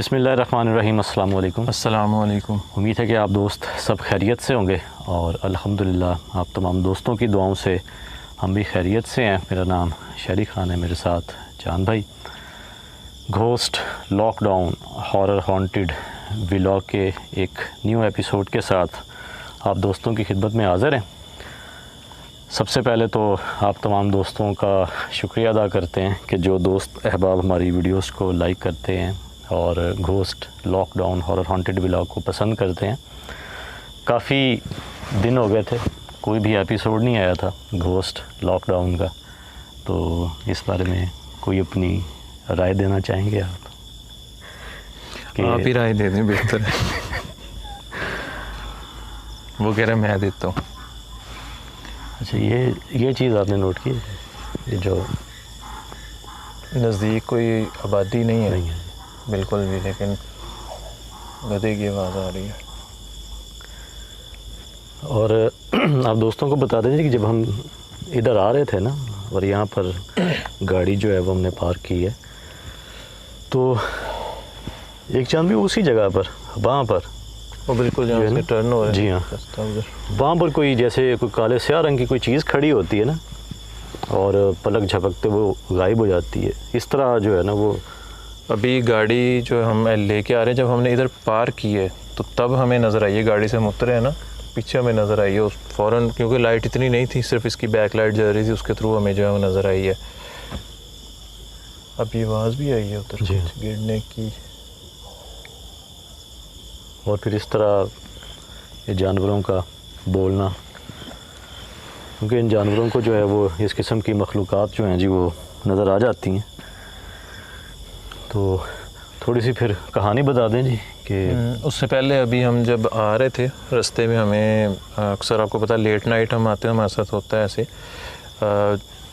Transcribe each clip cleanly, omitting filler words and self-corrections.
बिस्मिल्लाहिर्रहमानिर्रहीम। अस्सलाम वालेकुम। अस्सलाम वालेकुम। उम्मीद है कि आप दोस्त सब खैरियत से होंगे और अल्हम्दुलिल्लाह आप तमाम दोस्तों की दुआओं से हम भी खैरियत से हैं। मेरा नाम शरी खान है, मेरे साथ जान भाई। Ghost, lockdown, horror haunted vlog के एक न्यू एपिसोड के साथ आप दोस्तों की खिदमत में हाज़िर हैं। सबसे पहले तो आप तमाम दोस्तों का शुक्रिया अदा करते हैं कि जो दोस्त अहबाब हमारी वीडियोस को लाइक करते हैं और ghost, lockdown, horror haunted vlog को पसंद करते हैं। काफ़ी दिन हो गए थे, कोई भी एपिसोड नहीं आया था घोस्ट, लॉकडाउन का, तो इस बारे में कोई अपनी राय देना चाहेंगे आप? आप ही राय दे दें, बेहतर है। वो कह रहे मैं देता हूँ। अच्छा, ये चीज़ आपने नोट की, ये जो नज़दीक कोई आबादी नहीं है बिल्कुल भी, लेकिन गधे की आवाज़ आ रही है। और आप दोस्तों को बता दें कि जब हम इधर आ रहे थे ना और यहाँ पर गाड़ी जो है वो हमने पार्क की है, तो एक चांद भी उसी जगह पर, वहाँ पर वो बिल्कुल जहाँ से टर्न हो रहा है। जी हाँ, वहाँ पर कोई जैसे कोई काले स्याह रंग की कोई चीज़ खड़ी होती है ना, और पलक झपकते वो गायब हो जाती है। इस तरह जो है ना वो अभी गाड़ी जो हम लेके आ रहे हैं, जब हमने इधर पार्क की है तो तब हमें नज़र आई है। गाड़ी से हम उतरे हैं ना, पीछे हमें नज़र आई है उस फ़ौरन, क्योंकि लाइट इतनी नहीं थी, सिर्फ इसकी बैक लाइट जल रही थी, उसके थ्रू हमें जो है वो नज़र आई है। अब ये आवाज़ भी आई है उधर गिरने की। और फिर इस तरह ये जानवरों का बोलना, क्योंकि इन जानवरों को जो है वो इस किस्म की मखलूक़ात जो हैं जी वो नज़र आ जाती हैं। तो थोड़ी सी फिर कहानी बता दें जी कि उससे पहले अभी हम जब आ रहे थे रास्ते में, हमें अक्सर आपको पता लेट नाइट हम आते हैं, हमारे साथ होता है ऐसे।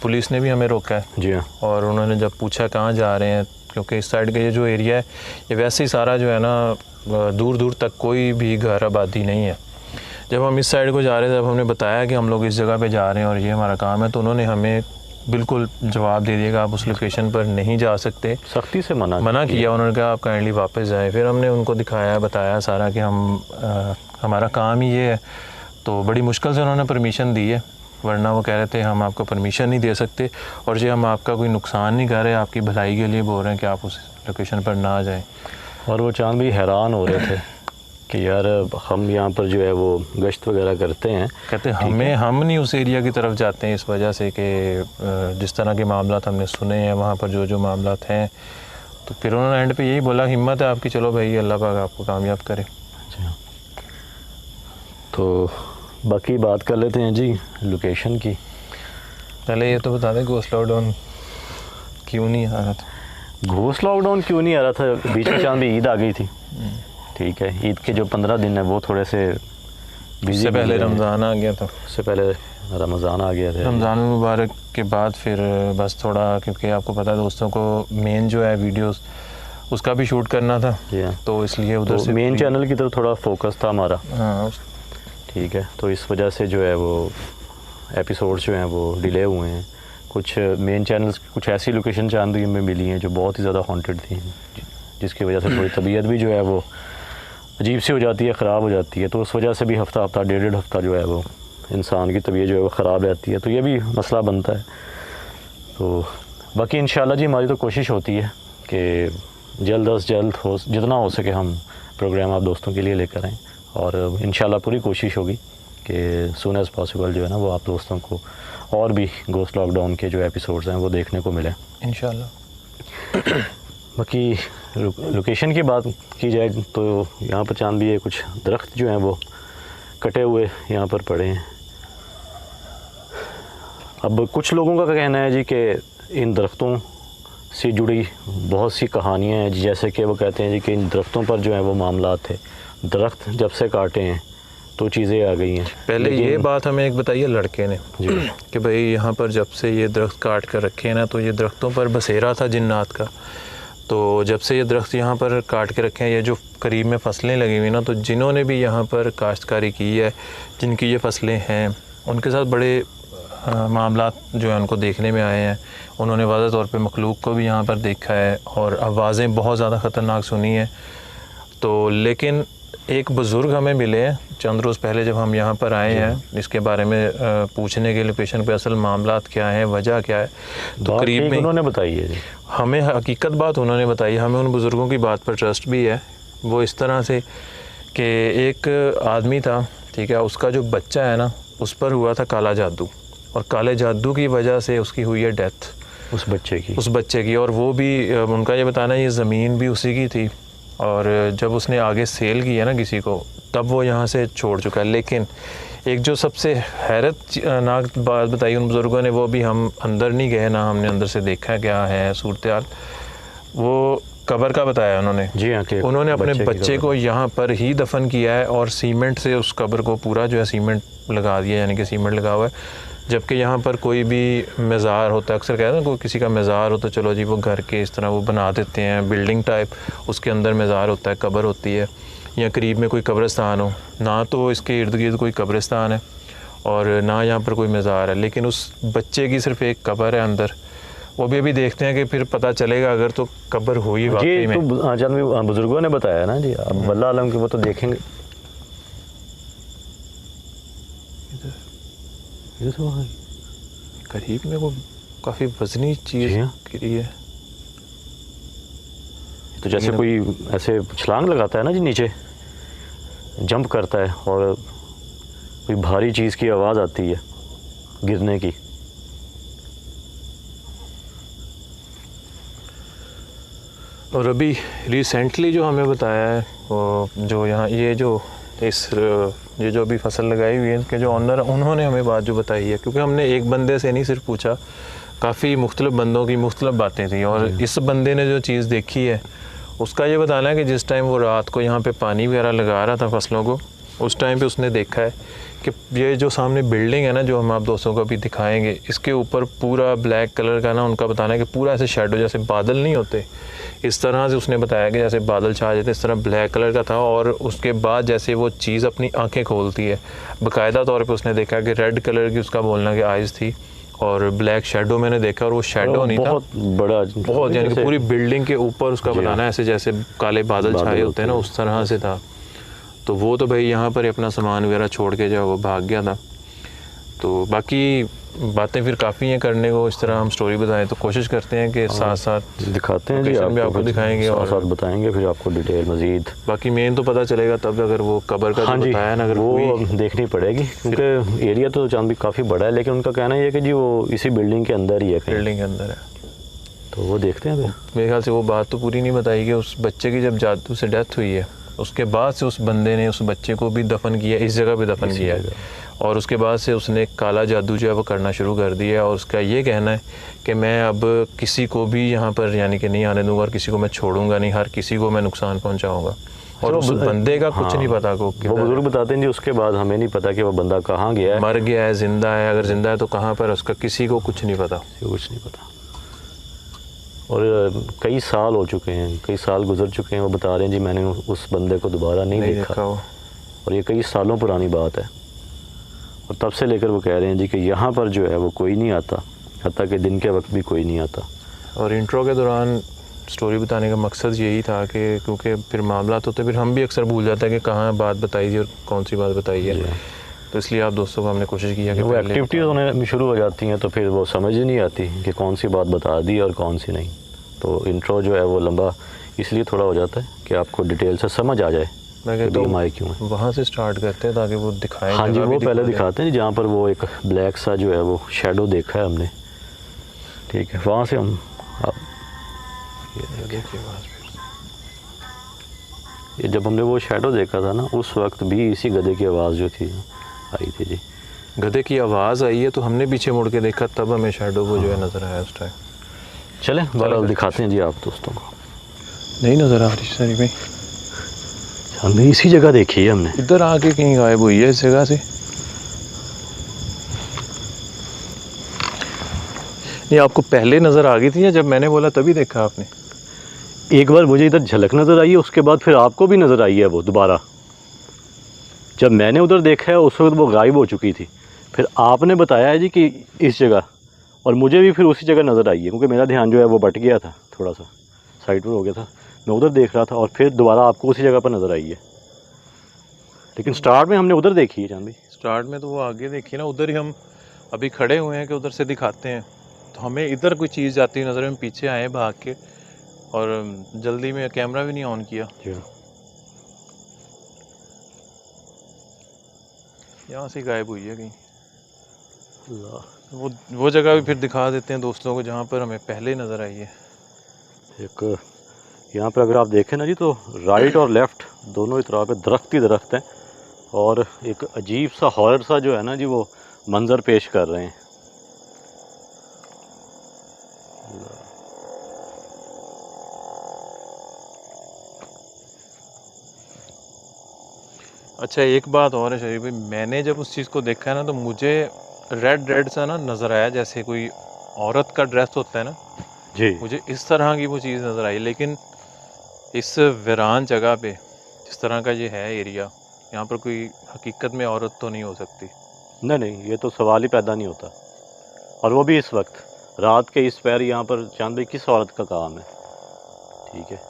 पुलिस ने भी हमें रोका है। जी हाँ। और उन्होंने जब पूछा कहाँ जा रहे हैं, क्योंकि इस साइड का ये जो एरिया है ये वैसे ही सारा जो है ना दूर दूर तक कोई भी घर आबादी नहीं है। जब हम इस साइड को जा रहे थे, जब हमने बताया कि हम लोग इस जगह पे जा रहे हैं और ये हमारा काम है, तो उन्होंने हमें बिल्कुल जवाब दे दिया कि आप उस लोकेशन पर नहीं जा सकते। सख्ती से मना किया। उन्होंने कहा आप काइंडली वापस जाएं। फिर हमने उनको दिखाया, बताया सारा कि हमारा काम ही ये है। तो बड़ी मुश्किल से उन्होंने परमिशन दी है, वरना वो कह रहे थे हम आपको परमिशन नहीं दे सकते, और ये हम आपका कोई नुकसान नहीं कर रहे, आपकी भलाई के लिए बोल रहे हैं कि आप उस लोकेशन पर ना जाएं। और वो चांद भी हैरान हो रहे थे कि यार हम यहाँ पर जो है वो गश्त वगैरह करते हैं, कहते हम नहीं उस एरिया की तरफ जाते हैं, इस वजह से कि जिस तरह के मामला हमने सुने हैं वहाँ पर जो मामला हैं। तो फिर उन्होंने एंड पे यही बोला, हिम्मत है आपकी, चलो भाई अल्लाह पाक आपको कामयाब करे। अच्छा, तो बाकी बात कर लेते हैं जी लोकेशन की। पहले ये तो बता दें घोस्ट लॉकडाउन क्यों नहीं आ रहा था? घोस्ट लॉकडाउन क्यों नहीं आ रहा था? बीच में चांद भी ईद आ गई थी, ठीक है। ईद के जो 15 दिन है वो थोड़े से बिजी। उससे पहले रमज़ान आ गया था। उससे पहले रमज़ान आ गया था। रमज़ान मुबारक के बाद फिर बस थोड़ा, क्योंकि आपको पता है दोस्तों को मेन जो है वीडियोस उसका भी शूट करना था, तो इसलिए उधर से मेन चैनल की तरफ थोड़ा फोकस था हमारा। हाँ, ठीक है। तो इस वजह से जो है वो एपिसोड्स जो हैं वो डिले हुए हैं। कुछ मेन चैनल्स की कुछ ऐसी लोकेशन चांदनी में मिली हैं जो बहुत ही ज़्यादा हॉन्टेड थी, जिसकी वजह से थोड़ी तबीयत भी जो है वो अजीब सी हो जाती है, ख़राब हो जाती है। तो उस वजह से भी हफ्ता डेढ़ हफ्ता जो है वो इंसान की तबीयत जो है वो ख़राब रहती है। तो ये भी मसला बनता है। तो बाकी इंशाल्लाह जी हमारी तो कोशिश होती है कि जल्द अज जल्द हो जितना हो सके हम प्रोग्राम आप दोस्तों के लिए लेकर आएँ, और इंशाल्लाह पूरी कोशिश होगी कि सून एज़ पॉसिबल जो है ना वो आप दोस्तों को और भी घोस्ट लॉकडाउन के जो एपिसोड्स हैं वो देखने को मिले इंशाल्लाह। बाकी लोकेशन की बात की जाए तो यहाँ पर चांद भी है, कुछ दरख्त जो हैं वो कटे हुए यहाँ पर पड़े हैं। अब कुछ लोगों का कहना है जी कि इन दरख्तों से जुड़ी बहुत सी कहानियाँ हैं, जैसे कि वो कहते हैं जी कि इन दरख्तों पर जो है वो मामला थे, दरख्त जब से काटे हैं तो चीज़ें आ गई हैं। पहले ये बात हमें एक बताइए लड़के ने कि भाई यहाँ पर जब से ये दरख्त काट कर रखे हैं ना, तो ये दरख्तों पर बसेरा था जिन्नात का। तो जब से ये दरख्त यहाँ पर काट के रखे हैं, ये जो करीब में फसलें लगी हुई ना, तो जिन्होंने भी यहाँ पर काश्तकारी की है, जिनकी ये फसलें हैं, उनके साथ बड़े मामला जो है उनको देखने में आए हैं। उन्होंने वाज़ेह तौर पे मखलूक को भी यहाँ पर देखा है और आवाज़ें बहुत ज़्यादा ख़तरनाक सुनी हैं। तो लेकिन एक बुज़ुर्ग हमें मिले हैं चंद रोज़ पहले जब हम यहाँ पर आए हैं, इसके बारे में पूछने के लोकेशन पे असल मामलात क्या हैं, वजह क्या है। तो करीब में उन्होंने बताई है जी, हमें हकीकत बात उन्होंने बताई। हमें उन बुज़ुर्गों की बात पर ट्रस्ट भी है। वो इस तरह से कि एक आदमी था, ठीक है, उसका जो बच्चा है ना उस पर हुआ था काला जादू, और काले जादू की वजह से उसकी हुई है डेथ, उस बच्चे की। और वो भी उनका ये बताना, ये ज़मीन भी उसी की थी, और जब उसने आगे सेल की है ना किसी को, तब वो यहाँ से छोड़ चुका है। लेकिन एक जो सबसे हैरतनाक बात बताई उन बुज़ुर्गों ने, वो भी हम अंदर नहीं गए ना, हमने अंदर से देखा क्या है सूरत हाल, वो कब्र का बताया उन्होंने। जी हाँ, उन्होंने अपने बच्चे को यहाँ पर ही दफन किया है और सीमेंट से उस कब्र को पूरा जो है सीमेंट लगा दिया, यानी कि सीमेंट लगा हुआ है। जबकि यहाँ पर कोई भी मज़ार होता है, अक्सर कहते हैं कोई किसी का मज़ार हो तो चलो जी वो घर के इस तरह वो बना देते हैं बिल्डिंग टाइप, उसके अंदर मज़ार होता है, कब्र होती है, या करीब में कोई कब्रिस्तान हो ना, तो इसके इर्द गिर्द कोई कब्रिस्तान है और ना यहाँ पर कोई मज़ार है। लेकिन उस बच्चे की सिर्फ एक कब्र है अंदर, वो भी अभी देखते हैं कि फिर पता चलेगा अगर तो कब्र हुई वाकई में। तो जब बुजुर्गों ने बताया ना जी, अब वल्लाह आलम की वो तो देखेंगे। करीब में वो काफ़ी वजनी चीज़ गिरी है। तो जैसे कोई ऐसे छलांग लगाता है ना जी, नीचे जंप करता है और कोई भारी चीज़ की आवाज़ आती है गिरने की। और अभी रिसेंटली जो हमें बताया है वो जो यहाँ ये जो अभी फसल लगाई हुई है, इनके जो ऑनर, उन्होंने हमें बात जो बताई है, क्योंकि हमने एक बंदे से नहीं सिर्फ पूछा, काफ़ी मुख्तलिफ बंदों की मुख्तलिफ बातें थी। और इस बंदे ने जो चीज़ देखी है उसका ये बताना है कि जिस टाइम वो रात को यहाँ पे पानी वगैरह लगा रहा था फसलों को, उस टाइम पे उसने देखा है कि ये जो सामने बिल्डिंग है ना, जो हम आप दोस्तों को अभी दिखाएंगे, इसके ऊपर पूरा ब्लैक कलर का ना, उनका बताना है कि पूरा ऐसे शेडो, जैसे बादल नहीं होते इस तरह से, उसने बताया कि जैसे बादल छा जाते इस तरह ब्लैक कलर का था। और उसके बाद जैसे वो चीज़ अपनी आंखें खोलती है, बाकायदा तौर पे उसने देखा कि रेड कलर की उसका बोलना कि आइज़ थी और ब्लैक शेडो मैंने देखा, और वो शेडो नहीं था, बड़ा बहुत, यानी कि पूरी बिल्डिंग के ऊपर उसका बताना है ऐसे जैसे काले बादल छाए होते हैं ना, उस तरह से था। तो वो तो भाई यहाँ पर अपना सामान वगैरह छोड़ के जो वो भाग गया था। तो बाकी बातें फिर काफ़ी हैं करने को, इस तरह हम स्टोरी बताएं तो कोशिश करते हैं कि साथ साथ दिखाते हैं जी, आपको दिखाएंगे और साथ बताएंगे फिर आपको डिटेल मज़ीद। बाकी मेन तो पता चलेगा तब अगर वो कब्र का बताया ना, अगर वो देखनी पड़ेगी, क्योंकि एरिया तो चांद भी काफ़ी बड़ा है, लेकिन उनका कहना है कि जी वो इसी बिल्डिंग के अंदर ही है, बिल्डिंग के अंदर है। तो वो देखते हैं। मेरे ख्याल से वो बात तो पूरी नहीं बताई कि उस बच्चे की जब जादू से डेथ हुई है, उसके बाद से उस बंदे ने उस बच्चे को भी दफन किया, इस जगह पे दफन किया है, और उसके बाद से उसने काला जादू जो है वो करना शुरू कर दिया। और उसका ये कहना है कि मैं अब किसी को भी यहाँ पर यानी कि नहीं आने दूंगा और किसी को मैं छोड़ूंगा नहीं, हर किसी को मैं नुकसान पहुँचाऊँगा। और उस बंदे का कुछ नहीं पता को, वो बुजुर्ग बताते हैं जी, उसके बाद हमें नहीं पता कि वो बंदा कहाँ गया है, मर गया है, जिंदा है, अगर जिंदा है तो कहाँ पर, उसका किसी को कुछ नहीं पता, कुछ नहीं पता। और कई साल हो चुके हैं, कई साल गुजर चुके हैं। वो बता रहे हैं जी मैंने उस बंदे को दोबारा नहीं देखा, और ये कई सालों पुरानी बात है। और तब से लेकर वो कह रहे हैं जी कि यहाँ पर जो है वो कोई नहीं आता, हत्ता कि दिन के वक्त भी कोई नहीं आता। और इंट्रो के दौरान स्टोरी बताने का मकसद यही था कि क्योंकि फिर मामला तो फिर हम भी अक्सर भूल जाते हैं कि कहाँ बात बताई थी और कौन सी बात बताई है, तो इसलिए आप दोस्तों को हमने कोशिश किया कि वो एक्टिविटीज़ होने शुरू हो जाती हैं तो फिर वो समझ ही नहीं आती कि कौन सी बात बता दी और कौन सी नहीं। तो इंट्रो जो है वो लंबा इसलिए थोड़ा हो जाता है कि आपको डिटेल से समझ आ जाए तो क्यों है। वहाँ से स्टार्ट करते हैं ताकि वो दिखाएं। हाँ जी, वो पहले दिखाते हैं जहाँ पर वो एक ब्लैक सा जो है वो शेडो देखा है हमने, ठीक है, वहाँ से हम ये जब हमने वो शेडो देखा था ना, उस वक्त भी इसी गधे की आवाज़ जो थी आई थी जी, गधे की आवाज़ आई है, तो हमने पीछे मुड़ के देखा, तब हमें शेडो वो जो है नज़र आया उस टाइम। चलें बहरहाल दिखाते हैं जी आप दोस्तों को। नहीं नज़र आ रही सारी भाई, हमने इसी जगह देखी है, हमने इधर आके कहीं गायब हुई है इस जगह से। नहीं आपको पहले नज़र आ गई थी या जब मैंने बोला तभी देखा आपने? एक बार मुझे इधर झलक नज़र आई है, उसके बाद फिर आपको भी नज़र आई है वो दोबारा। जब मैंने उधर देखा है उस वक्त वो गायब हो चुकी थी, फिर आपने बताया है जी कि इस जगह, और मुझे भी फिर उसी जगह नज़र आई है, क्योंकि मेरा ध्यान जो है वो बट गया था, थोड़ा सा साइड पर हो गया था, मैं उधर देख रहा था और फिर दोबारा आपको उसी जगह पर नज़र आई है। लेकिन स्टार्ट में हमने उधर देखी है चांद भाई। स्टार्ट में तो वो आगे देखिए ना, उधर ही हम अभी खड़े हुए हैं कि उधर से दिखाते हैं, तो हमें इधर कोई चीज़ जाती हुई नज़र, हम पीछे आए भाग के, और जल्दी में कैमरा भी नहीं ऑन किया। जी यहाँ से गायब हुई है कहीं। अल्लाह। वो जगह भी फिर दिखा देते हैं दोस्तों को जहाँ पर हमें पहले नज़र आई है। एक यहाँ पर अगर आप देखें ना जी, तो राइट और लेफ़्ट दोनों ही तरह पे दरख्त ही दरख्त हैं, और एक अजीब सा हॉरर सा जो है ना जी वो मंज़र पेश कर रहे हैं। अच्छा एक बात और है शरीफ भाई, मैंने जब उस चीज़ को देखा है ना, तो मुझे रेड रेड सा ना नज़र आया, जैसे कोई औरत का ड्रेस होता है ना, जी मुझे इस तरह की वो चीज़ नज़र आई। लेकिन इस वीरान जगह पे जिस तरह का ये है एरिया, यहाँ पर कोई हकीकत में औरत तो नहीं हो सकती। नहीं नहीं, ये तो सवाल ही पैदा नहीं होता, और वो भी इस वक्त रात के इस पैर यहाँ पर चांद भाई किस औरत का काम है, ठीक है।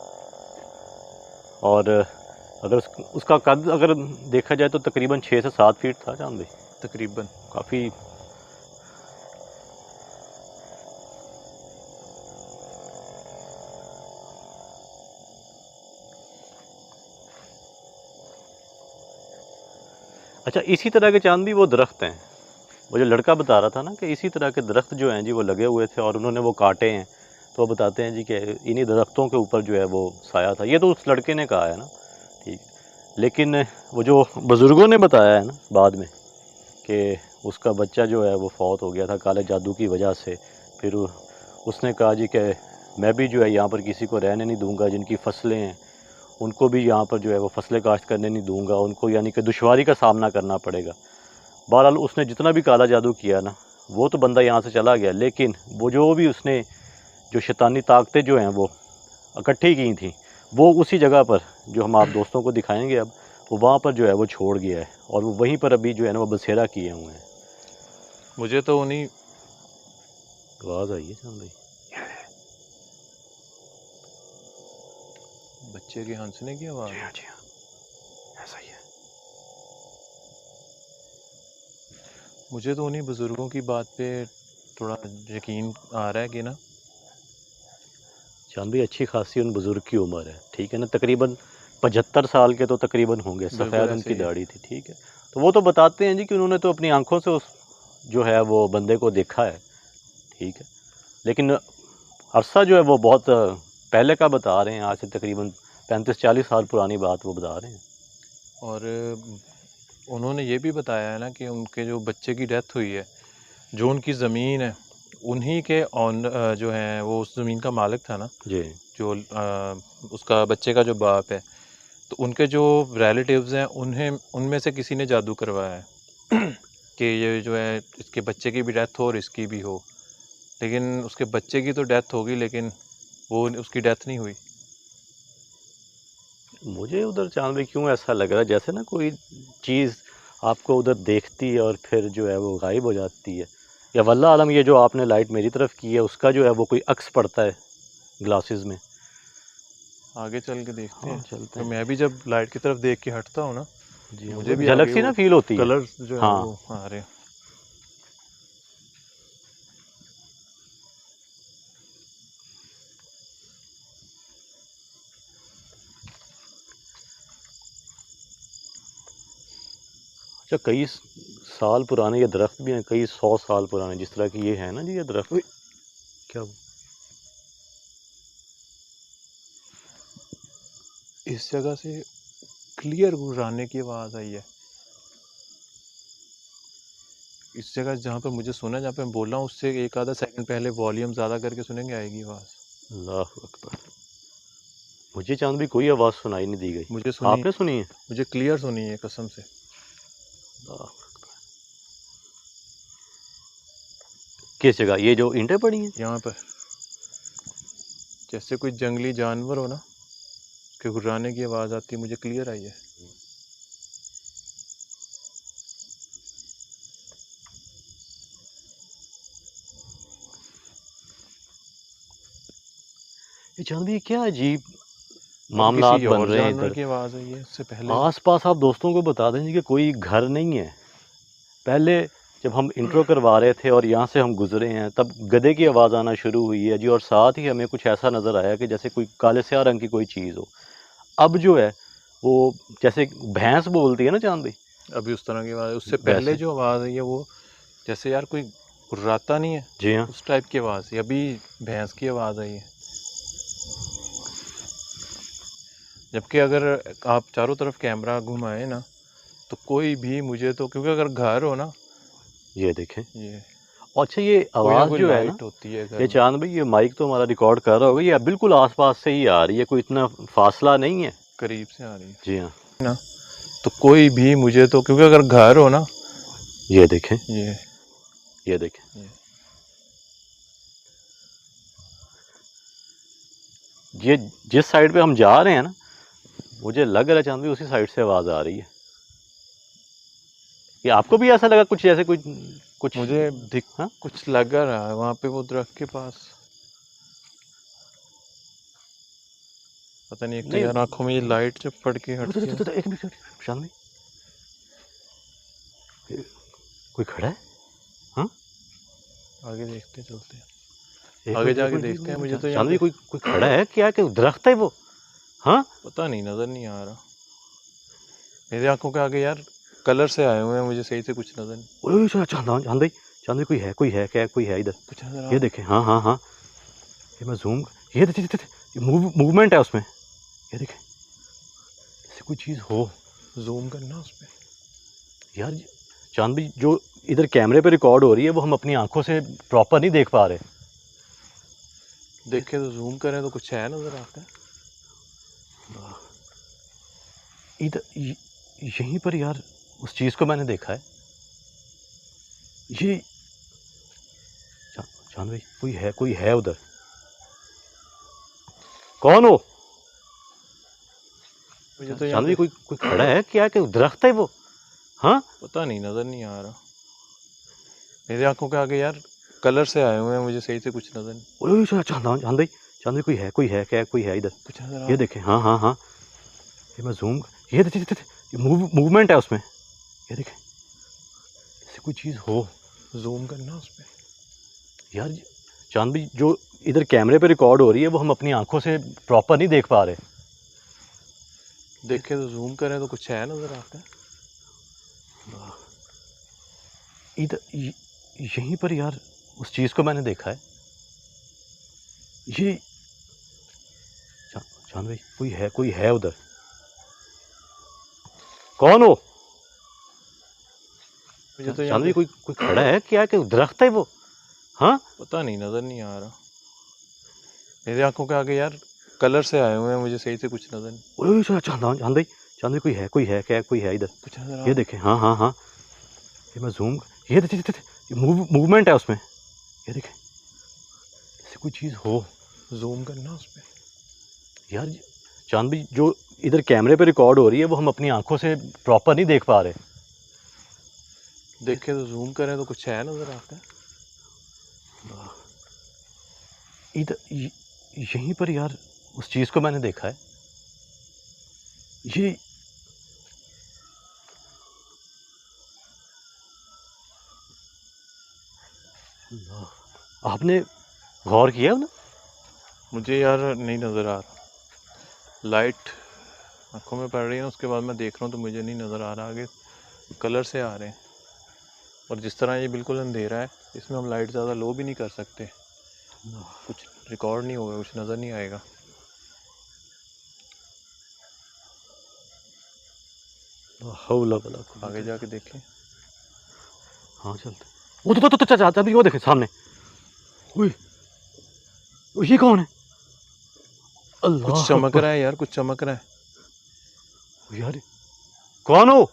और अगर उसका कद अगर देखा जाए तो तकरीबन 6 से 7 फीट था चांद भाई, तकरीबन। काफ़ी। अच्छा, इसी तरह के चांद भी वो दरख्त हैं, वो जो लड़का बता रहा था ना कि इसी तरह के दरख्त जो हैं जी वो लगे हुए थे और उन्होंने वो काटे हैं, तो वो बताते हैं जी कि इन्हीं दरख्तों के ऊपर जो है वो साया था। ये तो उस लड़के ने कहा है ना, ठीक। लेकिन वो जो बुज़ुर्गों ने बताया है ना बाद में कि उसका बच्चा जो है वो फौत हो गया था काले जादू की वजह से, फिर उसने कहा जी कि मैं भी जो है यहाँ पर किसी को रहने नहीं दूँगा, जिनकी फसलें हैं उनको भी यहाँ पर जो है वो फसलें काश्त करने नहीं दूँगा, उनको यानी कि दुश्वारी का सामना करना पड़ेगा। बहरहाल उसने जितना भी काला जादू किया ना, वो तो बंदा यहाँ से चला गया, लेकिन वो जो भी उसने जो शैतानी ताकतें जो हैं वो इकट्ठी की थी, वो उसी जगह पर जो हम आप दोस्तों को दिखाएंगे अब, वो वहाँ पर जो है वो छोड़ गया है, और वो वहीं पर अभी जो है ना वो बसेरा किए हुए हैं। मुझे तो उन्हीं आवाज़ आई है चांद भाई, बच्चे के हंसने की आवाज़ है। जी हाँ, ऐसा ही है। मुझे तो उन्हीं बुज़ुर्गों की बात पे थोड़ा यकीन आ रहा है कि ना, चांद भाई अच्छी खासी उन बुज़ुर्ग की उम्र है, ठीक है ना, तकरीबन 75 साल के तो तकरीबन होंगे, बिल्कुल सफ़ेद ऐसे उनकी ही है। दाढ़ी थी, ठीक है। तो वो तो बताते हैं जी कि उन्होंने तो अपनी आंखों से उस जो है वो बंदे को देखा है, ठीक है। लेकिन अरसा जो है वो बहुत पहले का बता रहे हैं, आज से तकरीबन 35-40 साल पुरानी बात वो बता रहे हैं। और उन्होंने ये भी बताया है ना कि उनके जो बच्चे की डेथ हुई है, जो उनकी ज़मीन है, उन्हीं के ऑन जो हैं वो उस ज़मीन का मालिक था ना, जी जो उसका बच्चे का जो बाप है, तो उनके जो रिलेटिव्स हैं उन्हें उनमें से किसी ने जादू करवाया है कि ये जो है इसके बच्चे की भी डेथ हो और इसकी भी हो। लेकिन उसके बच्चे की तो डेथ होगी, लेकिन वो उसकी डेथ नहीं हुई। मुझे उधर चांद भाई क्यों ऐसा लग रहा है जैसे ना कोई चीज़ आपको उधर देखती है और फिर जो है वो गायब हो जाती है, या वल्लाह आलम ये जो आपने लाइट मेरी तरफ की है उसका जो है वो कोई अक्स पड़ता है ग्लासेस में। आगे चल के देखते हाँ हैं, चलते तो हैं। मैं भी जब लाइट की तरफ देख के हटता हूँ ना, जी हाँ, वो मुझे एक भी झलक आगे सी वो ना फील होती है। कलर जो है हाँ, वो आ रहे हैं। अच्छा कई साल पुराने ये दरख्त भी हैं, कई 100 साल पुराने, जिस तरह की ये है ना जी ये दरख्त। उई, क्या इस जगह से क्लियर गुजराने की आवाज़ आई है। इस जगह जहाँ पे मुझे सुना, जहाँ पे मैं बोल रहा हूँ, उससे एक आधा सेकंड पहले वॉल्यूम ज़्यादा करके सुनेंगे, आएगी आवाज़। अल्लाह अकबर, मुझे चांद भी कोई आवाज़ सुनाई नहीं दी गई, मुझे सुनी, आपने सुनी है? मुझे क्लियर सुनी है कसम से। अल्लाह, किस जगह ये जो ईंटें पड़ी हैं? यहाँ पर जैसे कोई जंगली जानवर हो ना, उसके गुर्राने की आवाज़ आती है, मुझे क्लियर आई है। ये चांद भाई क्या अजीब अब मामलात किसी बन और रहे हैं जानवर इधर। की आवाज़ आई है इससे पहले। आस पास आप दोस्तों को बता दें कि कोई घर नहीं है। पहले जब हम इंट्रो करवा रहे थे और यहाँ से हम गुजरे हैं तब गधे की आवाज़ आना शुरू हुई है जी, और साथ ही हमें कुछ ऐसा नज़र आया कि जैसे कोई काले स्याह रंग की कोई चीज़ हो। अब जो है वो जैसे भैंस बोलती है ना चांद भाई, अभी उस तरह की आवाज़, उससे पहले वैसे। जो आवाज़ आई है वो जैसे यार कोई गुर्राता नहीं है, जी हाँ। उस टाइप की आवाज़ है। अभी भैंस की आवाज़ आई है। जबकि अगर आप चारों तरफ कैमरा घुमाए ना तो कोई भी, मुझे तो, क्योंकि अगर घर हो ना, ये देखें। ये अच्छा ये कोई ना आवाज़ कोई जो है ना, लाइट होती है घर ये में। चांद भाई ये माइक तो हमारा रिकॉर्ड कर रहा होगा, ये बिल्कुल आसपास से ही आ रही है, कोई इतना फासला नहीं है। करीब से आ रही जी हाँ। है ना। तो कोई भी, मुझे तो, क्योंकि अगर घर हो ना, ये देखें। ये देखें। ये ये जिस साइड पे हम जा रहे हैं ना, मुझे लग रहा है चांद भाई उसी साइड से आवाज़ आ रही है। ये आपको भी ऐसा लगा कुछ जैसे कुछ कुछ मुझे दिख हाँ? कुछ लग रहा है वहाँ पे, वो दरख्त के पास। पता नहीं, एक तो नहीं, यार आंखों में ये लाइट जब पड़ के हटती है। एक मिनट चांद भाई, कोई खड़ा है? हाँ, आगे देखते चलते हैं, एक आगे मिनट जाके देखते हैं। मुझे तो यहाँ चांद भाई, पे कोई कोई खड़ा है क्या? कि दरख्त है वो? हाँ, पता नहीं, नज़र नहीं आ रहा। मेरी आंखों के आगे यार कलर से आए हुए हैं, मुझे सही से कुछ नज़र नहीं। ओए चांद भाई कोई है क्या? कोई है इधर? कुछ नज़र आ ये रहा देखें। हाँ हाँ हाँ, ये मैं जूम, ये देखिए मूवमेंट है उसमें। ये देखें, जैसे कोई चीज़ हो। है, जूम करना उस पर। यार चांद भाई जो इधर कैमरे पे रिकॉर्ड हो रही है वो हम अपनी आंखों से प्रॉपर नहीं देख पा रहे। देखे तो जूम करें तो कुछ है, नज़र आता है। इधर यहीं पर यार उस चीज़ को मैंने देखा है। ये चांद भाई कोई है उधर। कौन हो? मुझे तो यहाँ चांद भाई पे कोई खड़ा है क्या? कि दरख्त है वो? हाँ, पता नहीं, नज़र नहीं आ रहा। मेरी आंखों के आगे यार कलर से आए हुए हैं, मुझे सही से कुछ नज़र नहीं। ओए चांद भाई कोई है क्या? कोई है इधर? कुछ नज़र आ ये रहा देखें। हाँ हाँ हाँ, ये मैं जूम, ये देखिए मूवमेंट है उसमें। ये देखें, जैसे कोई चीज़ हो। है, जूम करना उस पर। यार चांद भाई जो इधर कैमरे पे रिकॉर्ड हो रही है वो हम अपनी आंखों से प्रॉपर नहीं देख पा रहे। देखे तो जूम करें तो कुछ है, नज़र आता है। इधर यहीं पर यार उस चीज़ को मैंने देखा है। ये चांद भाई कोई है उधर। कौन हो? मुझे तो यहाँ चांद पे भाई कोई खड़ा है क्या? कि दरख्त है वो? हाँ, पता नहीं, नज़र नहीं आ रहा। मेरी आंखों के आगे यार कलर से आए हुए हैं, मुझे सही से कुछ नज़र नहीं। ओए चांद भाई कोई है क्या? कोई है इधर? कुछ नज़र आ ये रहा देखें। हाँ हाँ हाँ, ये मैं जूम, ये देखिए मूवमेंट है उसमें। ये देखें, जैसे कोई चीज़ हो। है, जूम करना उस पर। यार चांद भाई जो इधर कैमरे पे रिकॉर्ड हो रही है वो हम अपनी आंखों से प्रॉपर नहीं देख पा रहे। देखे तो जूम करें तो कुछ है, नज़र आता है। इधर यहीं पर यार उस चीज़ को मैंने देखा है। ये आपने गौर किया ना? मुझे यार नहीं नज़र आ रहा। लाइट आंखों में पड़ रही है, उसके बाद मैं देख रहा हूँ तो मुझे नहीं नज़र आ रहा। आगे कलर से आ रहे हैं, और जिस तरह ये बिल्कुल अंधेरा है, इसमें हम लाइट ज़्यादा लो भी नहीं कर सकते। कुछ रिकॉर्ड नहीं होगा, कुछ नज़र नहीं आएगा। हौला वला आगे जाके देखें। हाँ चलते। वो तो चाचा भी वो देखे सामने। ओए, ये कौन है? अल्लाह कुछ चमक अकबर। रहा है यार, कुछ चमक रहा है। यार कौन हो?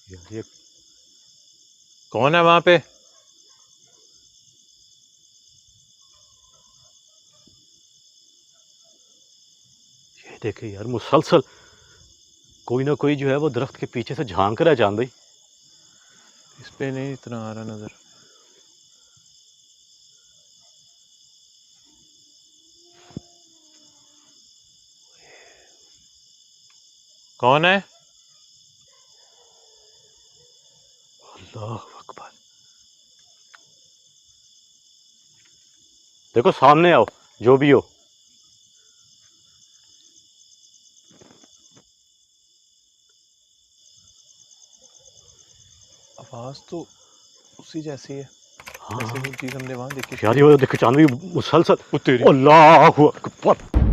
यार ये कौन है वहाँ पे? देखे यार, मुसलसल कोई ना कोई जो है वो दरख्त के पीछे से झांक रहा है चांद भाई। इस पे नहीं इतना आ रहा नज़र। कौन है? अल्लाह अकबर। देखो सामने आओ, जो भी हो। आवाज तो उसी जैसी है हाँ जैसे वो चीज हमने वहां देखी यार, ये देखो चांद भी मुसलसल। थी। अल्लाह अकबर।